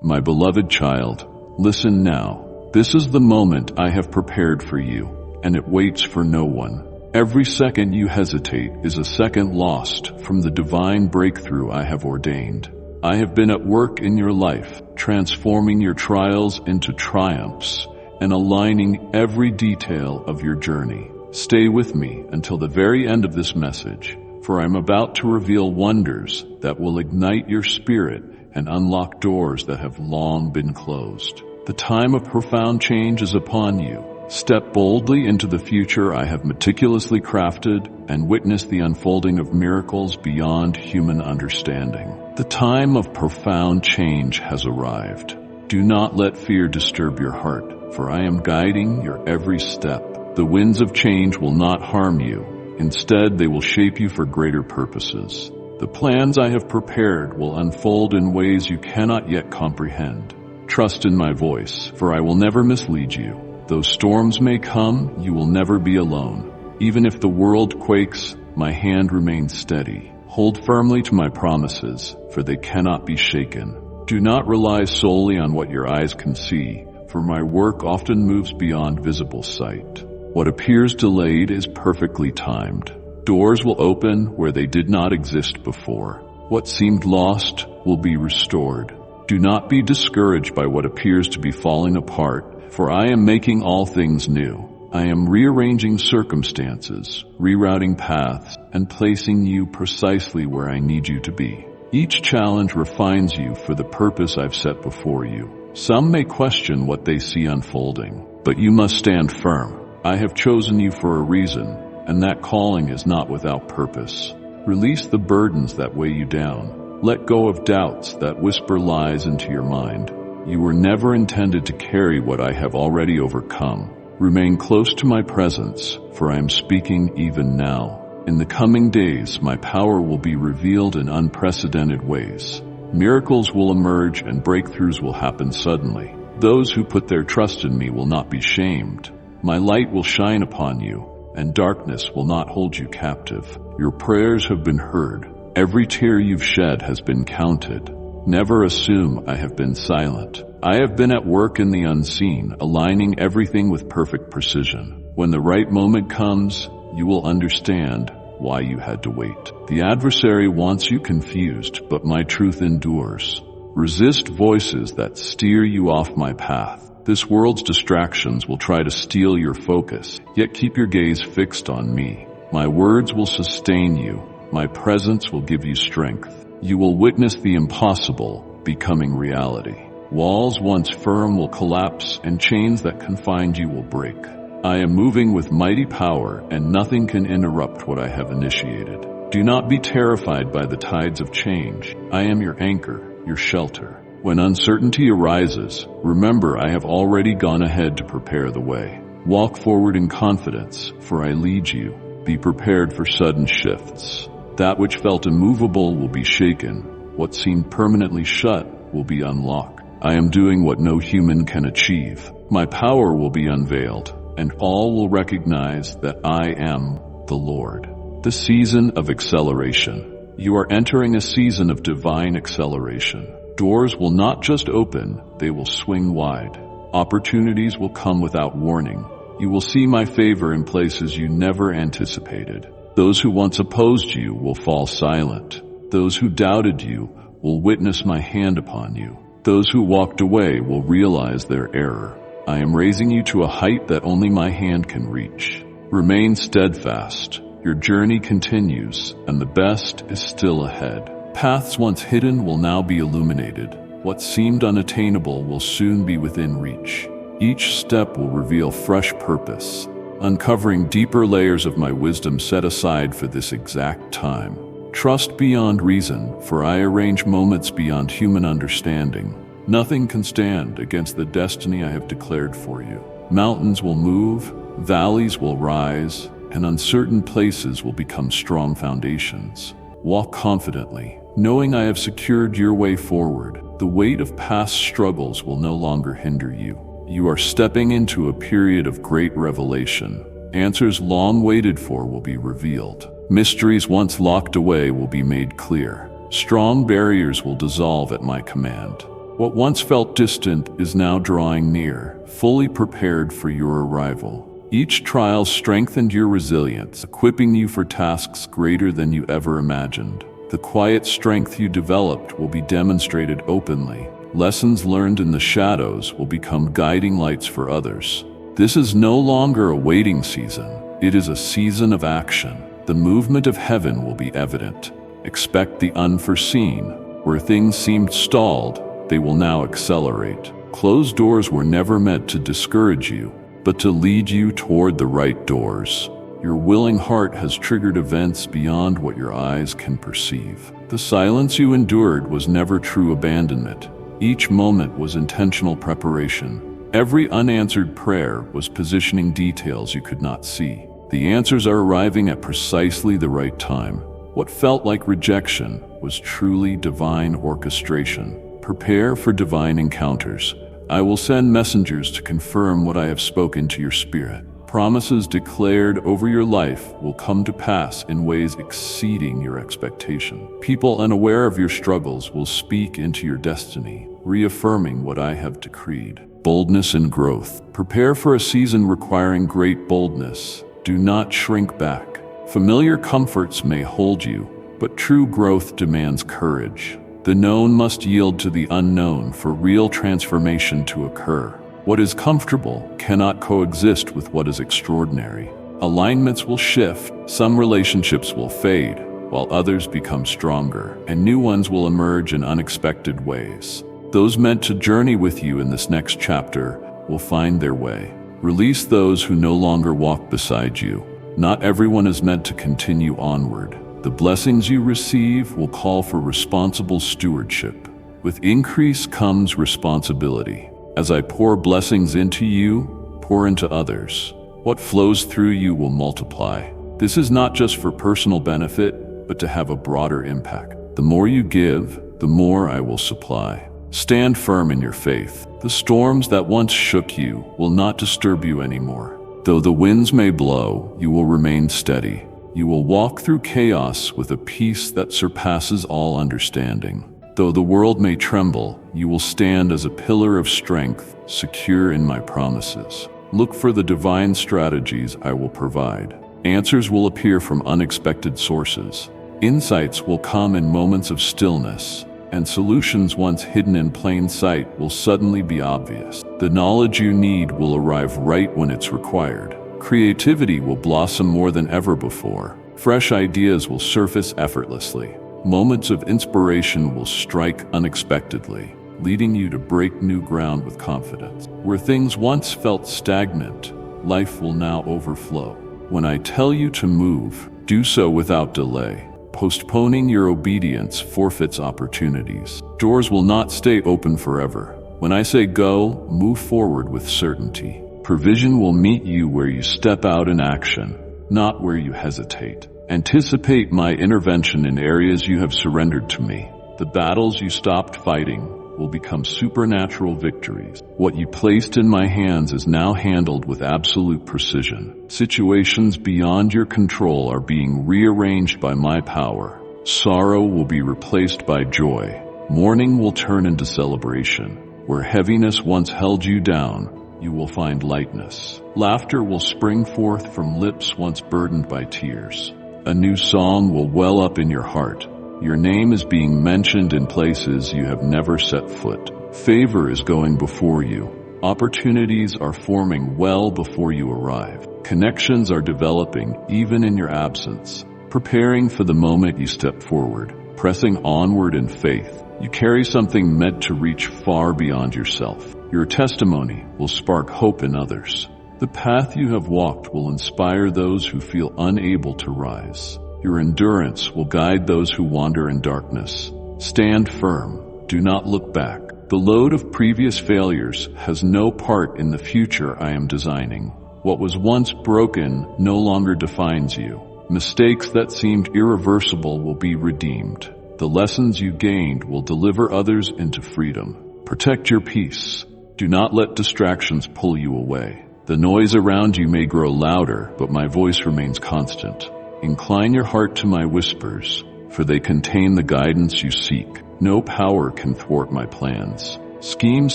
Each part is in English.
My beloved child, listen now. This is the moment I have prepared for you, and it waits for no one. Every second you hesitate is a second lost from the divine breakthrough I have ordained. I have been at work in your life, transforming your trials into triumphs and aligning every detail of your journey. Stay with me until the very end of this message, for I'm about to reveal wonders that will ignite your spirit and unlock doors that have long been closed. The time of profound change is upon you. Step boldly into the future I have meticulously crafted and witness the unfolding of miracles beyond human understanding. The time of profound change has arrived. Do not let fear disturb your heart, for I am guiding your every step. The winds of change will not harm you. Instead, they will shape you for greater purposes. The plans I have prepared will unfold in ways you cannot yet comprehend. Trust in my voice, for I will never mislead you. Though storms may come, you will never be alone. Even if the world quakes, my hand remains steady. Hold firmly to my promises, for they cannot be shaken. Do not rely solely on what your eyes can see, for my work often moves beyond visible sight. What appears delayed is perfectly timed. Doors will open where they did not exist before. What seemed lost will be restored. Do not be discouraged by what appears to be falling apart, for I am making all things new. I am rearranging circumstances, rerouting paths, and placing you precisely where I need you to be. Each challenge refines you for the purpose I've set before you. Some may question what they see unfolding, but you must stand firm. I have chosen you for a reason, and that calling is not without purpose. Release the burdens that weigh you down. Let go of doubts that whisper lies into your mind. You were never intended to carry what I have already overcome. Remain close to my presence, for I am speaking even now. In the coming days, my power will be revealed in unprecedented ways. Miracles will emerge and breakthroughs will happen suddenly. Those who put their trust in me will not be shamed. My light will shine upon you, and darkness will not hold you captive. Your prayers have been heard. Every tear you've shed has been counted. Never assume I have been silent. I have been at work in the unseen, aligning everything with perfect precision. When the right moment comes, you will understand why you had to wait. The adversary wants you confused, but my truth endures. Resist voices that steer you off my path. This world's distractions will try to steal your focus, yet keep your gaze fixed on me. My words will sustain you. My presence will give you strength. You will witness the impossible becoming reality. Walls once firm will collapse, and chains that confined you will break. I am moving with mighty power, and nothing can interrupt what I have initiated. Do not be terrified by the tides of change. I am your anchor, your shelter. When uncertainty arises, remember I have already gone ahead to prepare the way. Walk forward in confidence, for I lead you. Be prepared for sudden shifts. That which felt immovable will be shaken. What seemed permanently shut will be unlocked. I am doing what no human can achieve. My power will be unveiled, and all will recognize that I am the Lord. The season of acceleration. You are entering a season of divine acceleration. Doors will not just open, they will swing wide. Opportunities will come without warning. You will see my favor in places you never anticipated. Those who once opposed you will fall silent. Those who doubted you will witness my hand upon you. Those who walked away will realize their error. I am raising you to a height that only my hand can reach. Remain steadfast. Your journey continues, and the best is still ahead. Paths once hidden will now be illuminated. What seemed unattainable will soon be within reach. Each step will reveal fresh purpose, uncovering deeper layers of my wisdom set aside for this exact time. Trust beyond reason, for I arrange moments beyond human understanding. Nothing can stand against the destiny I have declared for you. Mountains will move, valleys will rise, and uncertain places will become strong foundations. Walk confidently, knowing I have secured your way forward. The weight of past struggles will no longer hinder you. You are stepping into a period of great revelation. Answers long waited for will be revealed. Mysteries once locked away will be made clear. Strong barriers will dissolve at my command. What once felt distant is now drawing near, fully prepared for your arrival. Each trial strengthened your resilience, equipping you for tasks greater than you ever imagined. The quiet strength you developed will be demonstrated openly. Lessons learned in the shadows will become guiding lights for others. This is no longer a waiting season. It is a season of action. The movement of heaven will be evident. Expect the unforeseen. Where things seemed stalled, they will now accelerate. Closed doors were never meant to discourage you, but to lead you toward the right doors. Your willing heart has triggered events beyond what your eyes can perceive. The silence you endured was never true abandonment. Each moment was intentional preparation. Every unanswered prayer was positioning details you could not see. The answers are arriving at precisely the right time. What felt like rejection was truly divine orchestration. Prepare for divine encounters. I will send messengers to confirm what I have spoken to your spirit. Promises declared over your life will come to pass in ways exceeding your expectation. People unaware of your struggles will speak into your destiny, reaffirming what I have decreed. Boldness and growth. Prepare for a season requiring great boldness. Do not shrink back. Familiar comforts may hold you, but true growth demands courage. The known must yield to the unknown for real transformation to occur. What is comfortable cannot coexist with what is extraordinary. Alignments will shift, some relationships will fade, while others become stronger, and new ones will emerge in unexpected ways. Those meant to journey with you in this next chapter will find their way. Release those who no longer walk beside you. Not everyone is meant to continue onward. The blessings you receive will call for responsible stewardship. With increase comes responsibility. As I pour blessings into you, pour into others. What flows through you will multiply. This is not just for personal benefit, but to have a broader impact. The more you give, the more I will supply. Stand firm in your faith. The storms that once shook you will not disturb you anymore. Though the winds may blow, you will remain steady. You will walk through chaos with a peace that surpasses all understanding. Though the world may tremble, you will stand as a pillar of strength, secure in my promises. Look for the divine strategies I will provide. Answers will appear from unexpected sources. Insights will come in moments of stillness, and solutions once hidden in plain sight will suddenly be obvious. The knowledge you need will arrive right when it's required. Creativity will blossom more than ever before. Fresh ideas will surface effortlessly. Moments of inspiration will strike unexpectedly, leading you to break new ground with confidence. Where things once felt stagnant, life will now overflow. When I tell you to move, do so without delay. Postponing your obedience forfeits opportunities. Doors will not stay open forever. When I say go, move forward with certainty. Provision will meet you where you step out in action, not where you hesitate. Anticipate my intervention in areas you have surrendered to me. The battles you stopped fighting will become supernatural victories. What you placed in my hands is now handled with absolute precision. Situations beyond your control are being rearranged by my power. Sorrow will be replaced by joy. Mourning will turn into celebration. Where heaviness once held you down, you will find lightness. Laughter will spring forth from lips once burdened by tears. A new song will well up in your heart. Your name is being mentioned in places you have never set foot. Favor is going before you. Opportunities are forming well before you arrive. Connections are developing even in your absence. Preparing for the moment you step forward. Pressing onward in faith. You carry something meant to reach far beyond yourself. Your testimony will spark hope in others. The path you have walked will inspire those who feel unable to rise. Your endurance will guide those who wander in darkness. Stand firm. Do not look back. The load of previous failures has no part in the future I am designing. What was once broken no longer defines you. Mistakes that seemed irreversible will be redeemed. The lessons you gained will deliver others into freedom. Protect your peace. Do not let distractions pull you away. The noise around you may grow louder, but my voice remains constant. Incline your heart to my whispers, for they contain the guidance you seek. No power can thwart my plans. Schemes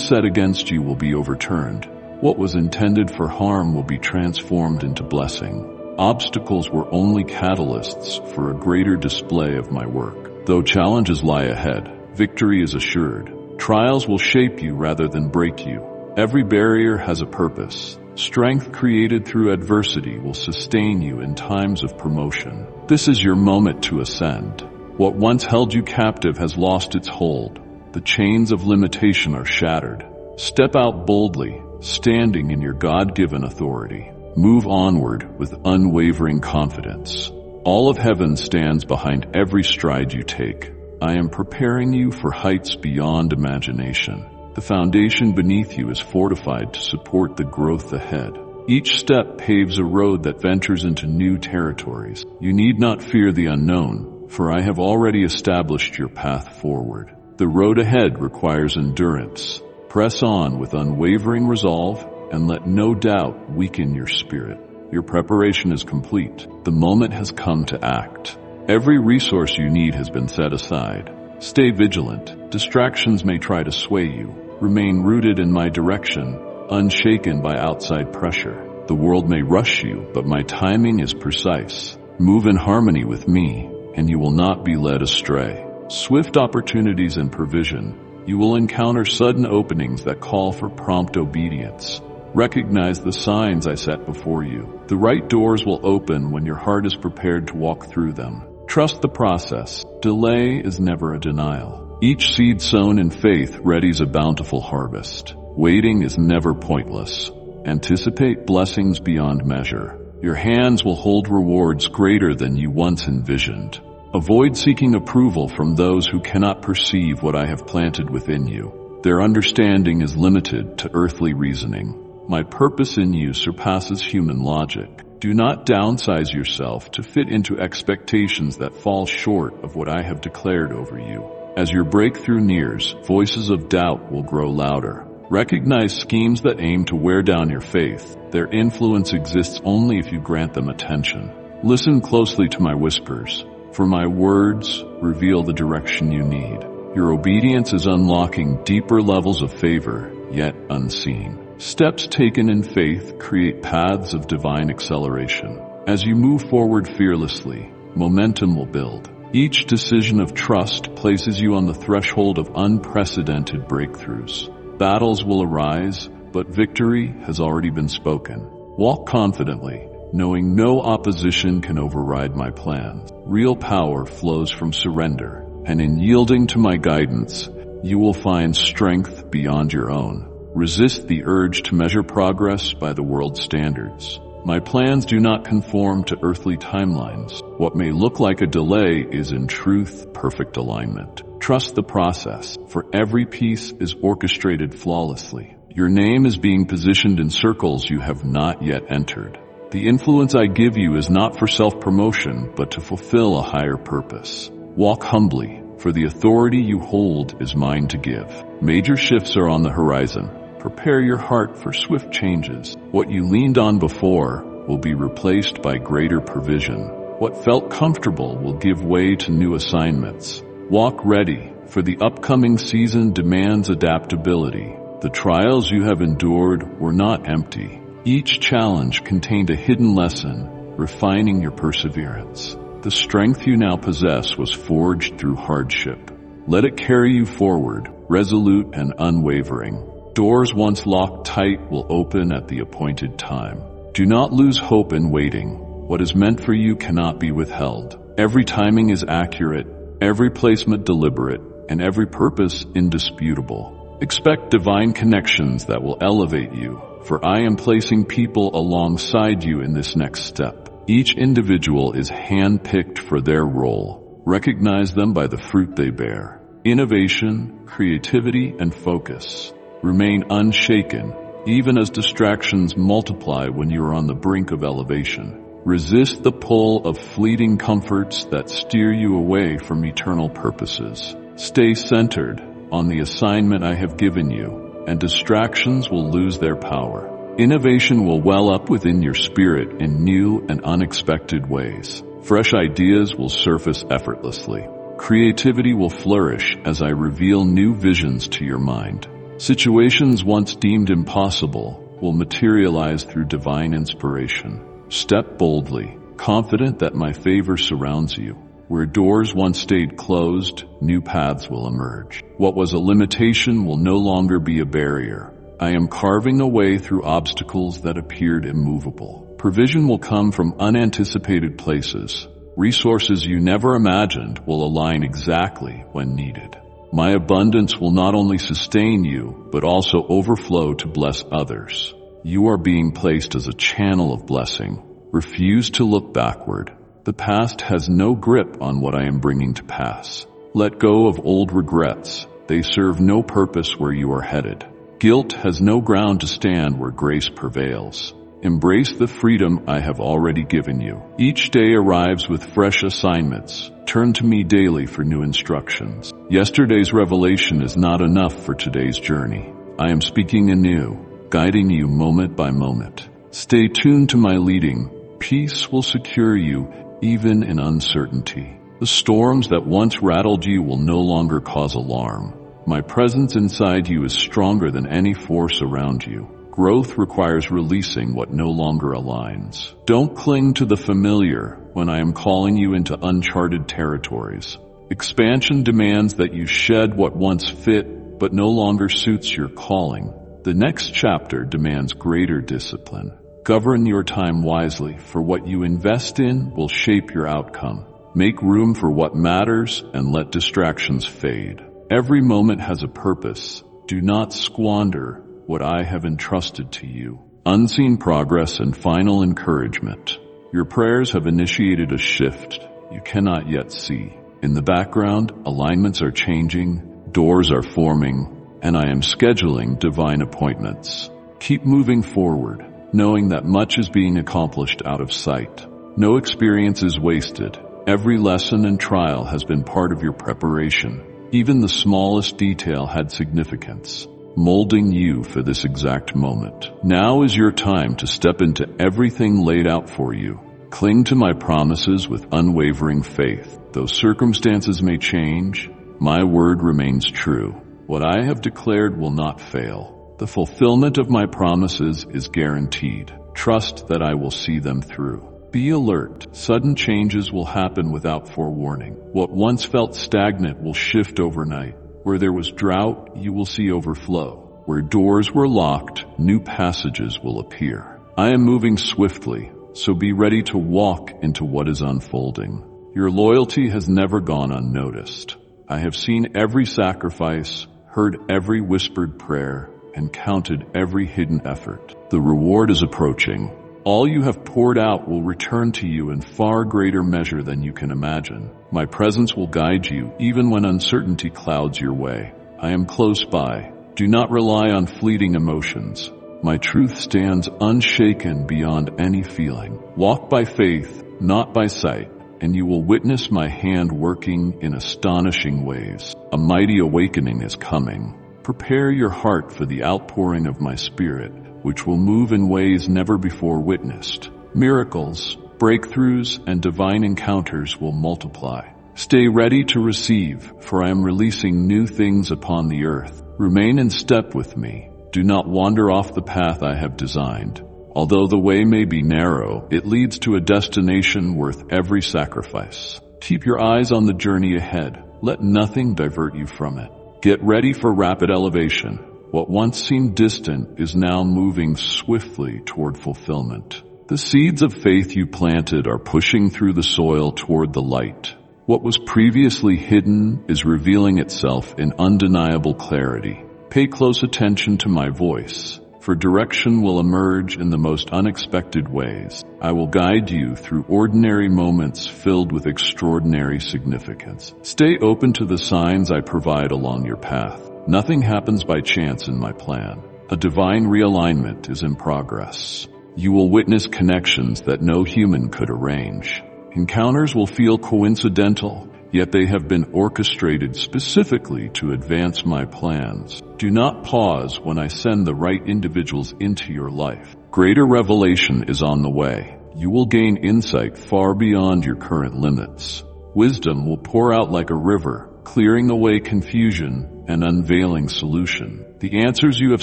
set against you will be overturned. What was intended for harm will be transformed into blessing. Obstacles were only catalysts for a greater display of my work. Though challenges lie ahead, victory is assured. Trials will shape you rather than break you. Every barrier has a purpose. Strength created through adversity will sustain you in times of promotion. This is your moment to ascend. What once held you captive has lost its hold. The chains of limitation are shattered. Step out boldly, standing in your God-given authority. Move onward with unwavering confidence. All of heaven stands behind every stride you take. I am preparing you for heights beyond imagination. The foundation beneath you is fortified to support the growth ahead. Each step paves a road that ventures into new territories. You need not fear the unknown, for I have already established your path forward. The road ahead requires endurance. Press on with unwavering resolve, and let no doubt weaken your spirit. Your preparation is complete. The moment has come to act. Every resource you need has been set aside. Stay vigilant. Distractions may try to sway you. Remain rooted in my direction, unshaken by outside pressure. The world may rush you, but my timing is precise. Move in harmony with me, and you will not be led astray. Swift opportunities and provision. You will encounter sudden openings that call for prompt obedience. Recognize the signs I set before you. The right doors will open when your heart is prepared to walk through them. Trust the process. Delay is never a denial. Each seed sown in faith readies a bountiful harvest. Waiting is never pointless. Anticipate blessings beyond measure. Your hands will hold rewards greater than you once envisioned. Avoid seeking approval from those who cannot perceive what I have planted within you. Their understanding is limited to earthly reasoning. My purpose in you surpasses human logic. Do not downsize yourself to fit into expectations that fall short of what I have declared over you. As your breakthrough nears, voices of doubt will grow louder. Recognize schemes that aim to wear down your faith. Their influence exists only if you grant them attention. Listen closely to my whispers, for my words reveal the direction you need. Your obedience is unlocking deeper levels of favor, yet unseen. Steps taken in faith create paths of divine acceleration. As you move forward fearlessly, momentum will build. Each decision of trust places you on the threshold of unprecedented breakthroughs. Battles will arise, but victory has already been spoken. Walk confidently, knowing no opposition can override my plans. Real power flows from surrender, and in yielding to my guidance, you will find strength beyond your own. Resist the urge to measure progress by the world's standards. My plans do not conform to earthly timelines. What may look like a delay is in truth perfect alignment. Trust the process, for every piece is orchestrated flawlessly. Your name is being positioned in circles you have not yet entered. The influence I give you is not for self-promotion, but to fulfill a higher purpose. Walk humbly, for the authority you hold is mine to give. Major shifts are on the horizon. Prepare your heart for swift changes. What you leaned on before will be replaced by greater provision. What felt comfortable will give way to new assignments. Walk ready, for the upcoming season demands adaptability. The trials you have endured were not empty. Each challenge contained a hidden lesson, refining your perseverance. The strength you now possess was forged through hardship. Let it carry you forward, resolute and unwavering. Doors once locked tight will open at the appointed time. Do not lose hope in waiting. What is meant for you cannot be withheld. Every timing is accurate, every placement deliberate, and every purpose indisputable. Expect divine connections that will elevate you, for I am placing people alongside you in this next step. Each individual is hand-picked for their role. Recognize them by the fruit they bear. Innovation, creativity, and focus. Remain unshaken, even as distractions multiply when you are on the brink of elevation. Resist the pull of fleeting comforts that steer you away from eternal purposes. Stay centered on the assignment I have given you, and distractions will lose their power. Innovation will well up within your spirit in new and unexpected ways. Fresh ideas will surface effortlessly. Creativity will flourish as I reveal new visions to your mind. Situations once deemed impossible will materialize through divine inspiration. Step boldly, confident that my favor surrounds you. Where doors once stayed closed, new paths will emerge. What was a limitation will no longer be a barrier. I am carving a way through obstacles that appeared immovable. Provision will come from unanticipated places. Resources you never imagined will align exactly when needed. My abundance will not only sustain you, but also overflow to bless others. You are being placed as a channel of blessing. Refuse to look backward. The past has no grip on what I am bringing to pass. Let go of old regrets. They serve no purpose where you are headed. Guilt has no ground to stand where grace prevails. Embrace the freedom I have already given you. Each day arrives with fresh assignments. Turn to me daily for new instructions. Yesterday's revelation is not enough for today's journey. I am speaking anew, guiding you moment by moment. Stay tuned to my leading. Peace will secure you even in uncertainty. The storms that once rattled you will no longer cause alarm. My presence inside you is stronger than any force around you. Growth requires releasing what no longer aligns. Don't cling to the familiar when I am calling you into uncharted territories. Expansion demands that you shed what once fit but no longer suits your calling. The next chapter demands greater discipline. Govern your time wisely, for what you invest in will shape your outcome. Make room for what matters and let distractions fade. Every moment has a purpose. Do not squander what I have entrusted to you. Unseen progress and final encouragement. Your prayers have initiated a shift you cannot yet see. In the background, alignments are changing, doors are forming, and I am scheduling divine appointments. Keep moving forward, knowing that much is being accomplished out of sight. No experience is wasted. Every lesson and trial has been part of your preparation. Even the smallest detail had significance, molding you for this exact moment. Now is your time to step into everything laid out for you. Cling to my promises with unwavering faith. Though circumstances may change, my word remains true. What I have declared will not fail. The fulfillment of my promises is guaranteed. Trust that I will see them through. Be alert. Sudden changes will happen without forewarning. What once felt stagnant will shift overnight. Where there was drought, you will see overflow. Where doors were locked, new passages will appear. I am moving swiftly, so be ready to walk into what is unfolding. Your loyalty has never gone unnoticed. I have seen every sacrifice, heard every whispered prayer, and counted every hidden effort. The reward is approaching. All you have poured out will return to you in far greater measure than you can imagine. My presence will guide you even when uncertainty clouds your way. I am close by. Do not rely on fleeting emotions. My truth stands unshaken beyond any feeling. Walk by faith, not by sight, and you will witness my hand working in astonishing ways. A mighty awakening is coming. Prepare your heart for the outpouring of my spirit, which will move in ways never before witnessed. Miracles, breakthroughs, and divine encounters will multiply. Stay ready to receive, for I am releasing new things upon the earth. Remain in step with me. Do not wander off the path I have designed. Although the way may be narrow, it leads to a destination worth every sacrifice. Keep your eyes on the journey ahead. Let nothing divert you from it. Get ready for rapid elevation. What once seemed distant is now moving swiftly toward fulfillment. The seeds of faith you planted are pushing through the soil toward the light. What was previously hidden is revealing itself in undeniable clarity. Pay close attention to my voice, for direction will emerge in the most unexpected ways. I will guide you through ordinary moments filled with extraordinary significance. Stay open to the signs I provide along your path. Nothing happens by chance in my plan. A divine realignment is in progress. You will witness connections that no human could arrange. Encounters will feel coincidental, yet they have been orchestrated specifically to advance my plans. Do not pause when I send the right individuals into your life. Greater revelation is on the way. You will gain insight far beyond your current limits. Wisdom will pour out like a river, clearing away confusion an unveiling solution. The answers you have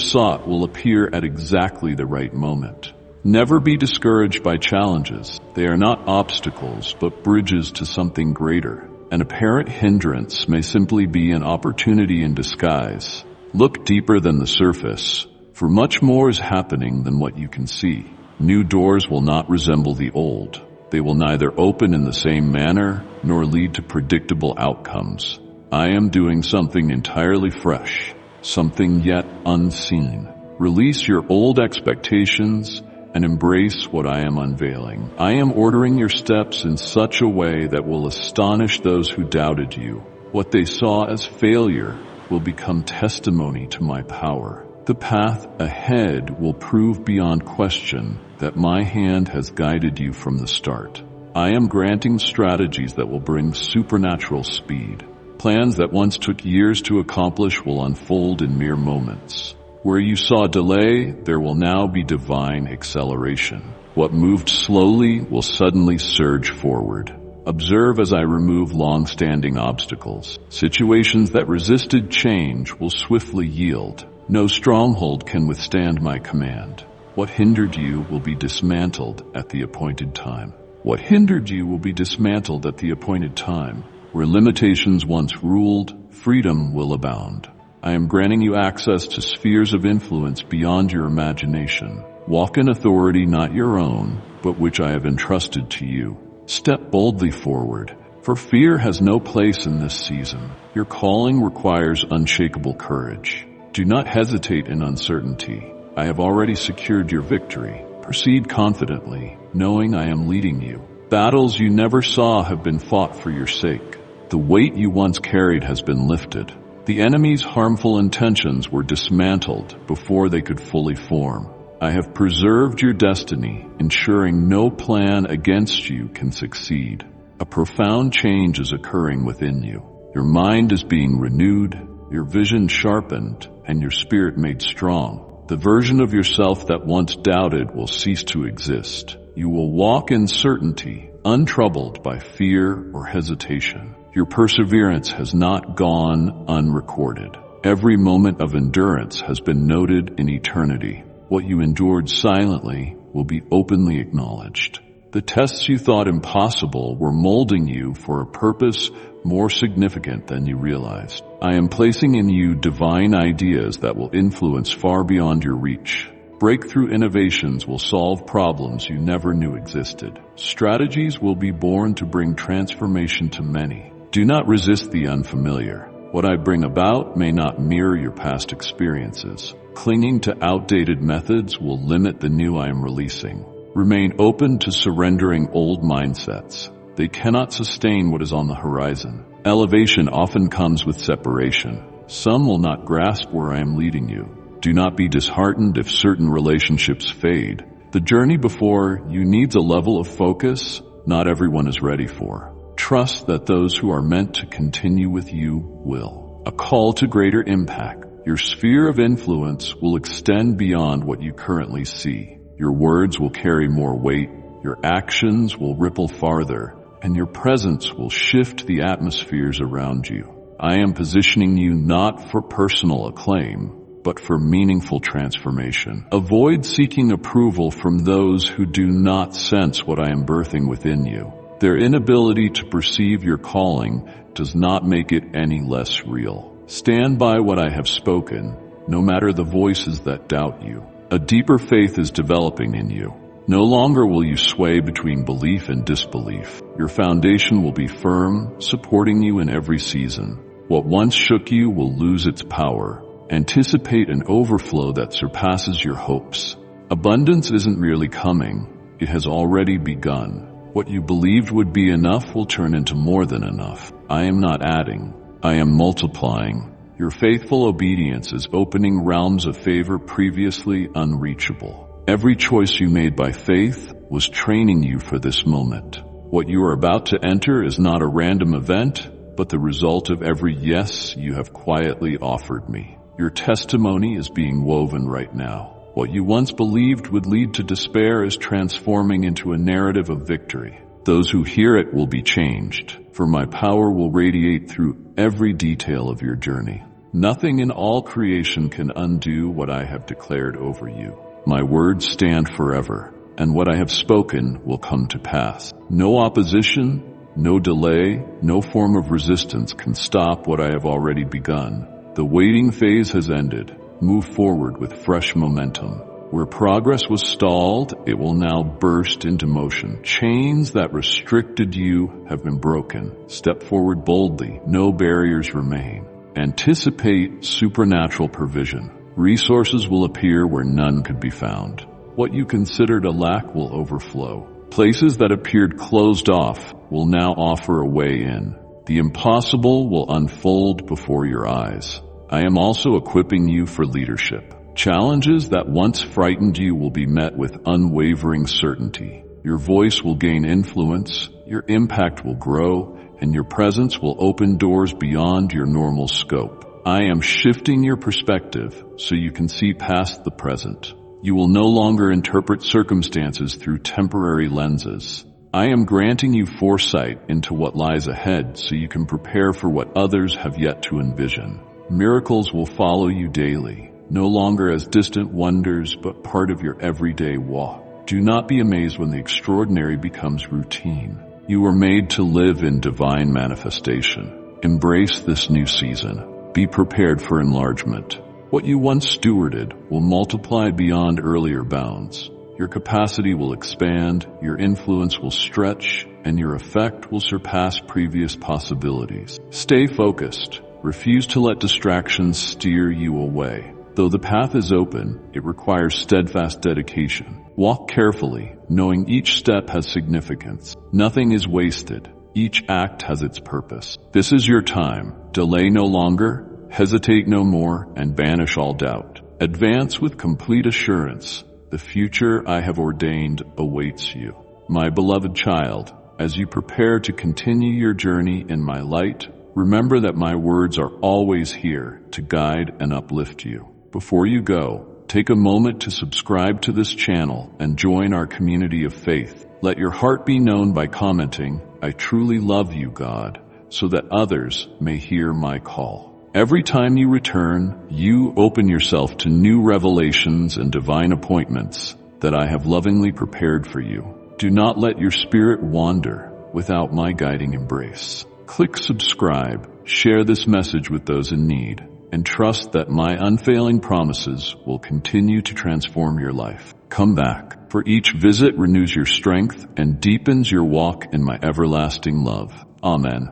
sought will appear at exactly the right moment. Never be discouraged by challenges. They are not obstacles, but bridges to something greater. An apparent hindrance may simply be an opportunity in disguise. Look deeper than the surface, for much more is happening than what you can see. New doors will not resemble the old. They will neither open in the same manner nor lead to predictable outcomes. I am doing something entirely fresh, something yet unseen. Release your old expectations and embrace what I am unveiling. I am ordering your steps in such a way that will astonish those who doubted you. What they saw as failure will become testimony to my power. The path ahead will prove beyond question that my hand has guided you from the start. I am granting strategies that will bring supernatural speed. Plans that once took years to accomplish will unfold in mere moments. Where you saw delay, there will now be divine acceleration. What moved slowly will suddenly surge forward. Observe as I remove long-standing obstacles. Situations that resisted change will swiftly yield. No stronghold can withstand my command. What hindered you will be dismantled at the appointed time. What hindered you will be dismantled at the appointed time. Where limitations once ruled, freedom will abound. I am granting you access to spheres of influence beyond your imagination. Walk in authority not your own, but which I have entrusted to you. Step boldly forward, for fear has no place in this season. Your calling requires unshakable courage. Do not hesitate in uncertainty. I have already secured your victory. Proceed confidently, knowing I am leading you. Battles you never saw have been fought for your sake. The weight you once carried has been lifted. The enemy's harmful intentions were dismantled before they could fully form. I have preserved your destiny, ensuring no plan against you can succeed. A profound change is occurring within you. Your mind is being renewed, your vision sharpened, and your spirit made strong. The version of yourself that once doubted will cease to exist. You will walk in certainty, untroubled by fear or hesitation. Your perseverance has not gone unrecorded. Every moment of endurance has been noted in eternity. What you endured silently will be openly acknowledged. The tests you thought impossible were molding you for a purpose more significant than you realized. I am placing in you divine ideas that will influence far beyond your reach. Breakthrough innovations will solve problems you never knew existed. Strategies will be born to bring transformation to many. Do not resist the unfamiliar. What I bring about may not mirror your past experiences. Clinging to outdated methods will limit the new I am releasing. Remain open to surrendering old mindsets. They cannot sustain what is on the horizon. Elevation often comes with separation. Some will not grasp where I am leading you. Do not be disheartened if certain relationships fade. The journey before you needs a level of focus not everyone is ready for. Trust that those who are meant to continue with you will. A call to greater impact. Your sphere of influence will extend beyond what you currently see. Your words will carry more weight, your actions will ripple farther, and your presence will shift the atmospheres around you. I am positioning you not for personal acclaim, but for meaningful transformation. Avoid seeking approval from those who do not sense what I am birthing within you. Their inability to perceive your calling does not make it any less real. Stand by what I have spoken, no matter the voices that doubt you. A deeper faith is developing in you. No longer will you sway between belief and disbelief. Your foundation will be firm, supporting you in every season. What once shook you will lose its power. Anticipate an overflow that surpasses your hopes. Abundance isn't merely coming, it has already begun. What you believed would be enough will turn into more than enough. I am not adding, I am multiplying. Your faithful obedience is opening realms of favor previously unreachable. Every choice you made by faith was training you for this moment. What you are about to enter is not a random event, but the result of every yes you have quietly offered me. Your testimony is being woven right now. What you once believed would lead to despair is transforming into a narrative of victory. Those who hear it will be changed, for my power will radiate through every detail of your journey. Nothing in all creation can undo what I have declared over you. My words stand forever, and what I have spoken will come to pass. No opposition, no delay, no form of resistance can stop what I have already begun. The waiting phase has ended. Move forward with fresh momentum. Where progress was stalled, it will now burst into motion. Chains that restricted you have been broken. Step forward boldly. No barriers remain. Anticipate supernatural provision. Resources will appear where none could be found. What you considered a lack will overflow. Places that appeared closed off will now offer a way in. The impossible will unfold before your eyes. I am also equipping you for leadership. Challenges that once frightened you will be met with unwavering certainty. Your voice will gain influence, your impact will grow, and your presence will open doors beyond your normal scope. I am shifting your perspective so you can see past the present. You will no longer interpret circumstances through temporary lenses. I am granting you foresight into what lies ahead so you can prepare for what others have yet to envision. Miracles will follow you daily, no longer as distant wonders but part of your everyday walk. Do not be amazed when the extraordinary becomes routine. You were made to live in divine manifestation. Embrace this new season. Be prepared for enlargement. What you once stewarded will multiply beyond earlier bounds. Your capacity will expand, your influence will stretch, and your effect will surpass previous possibilities. Stay focused. Refuse to let distractions steer you away. Though the path is open, it requires steadfast dedication. Walk carefully, knowing each step has significance. Nothing is wasted. Each act has its purpose. This is your time. Delay no longer. Hesitate no more, and banish all doubt. Advance with complete assurance. The future I have ordained awaits you. My beloved child, as you prepare to continue your journey in my light, remember that my words are always here to guide and uplift you. Before you go, take a moment to subscribe to this channel and join our community of faith. Let your heart be known by commenting, "I truly love you, God," so that others may hear my call. Every time you return, you open yourself to new revelations and divine appointments that I have lovingly prepared for you. Do not let your spirit wander without my guiding embrace. Click subscribe, share this message with those in need, and trust that my unfailing promises will continue to transform your life. Come back, for each visit renews your strength and deepens your walk in my everlasting love. Amen.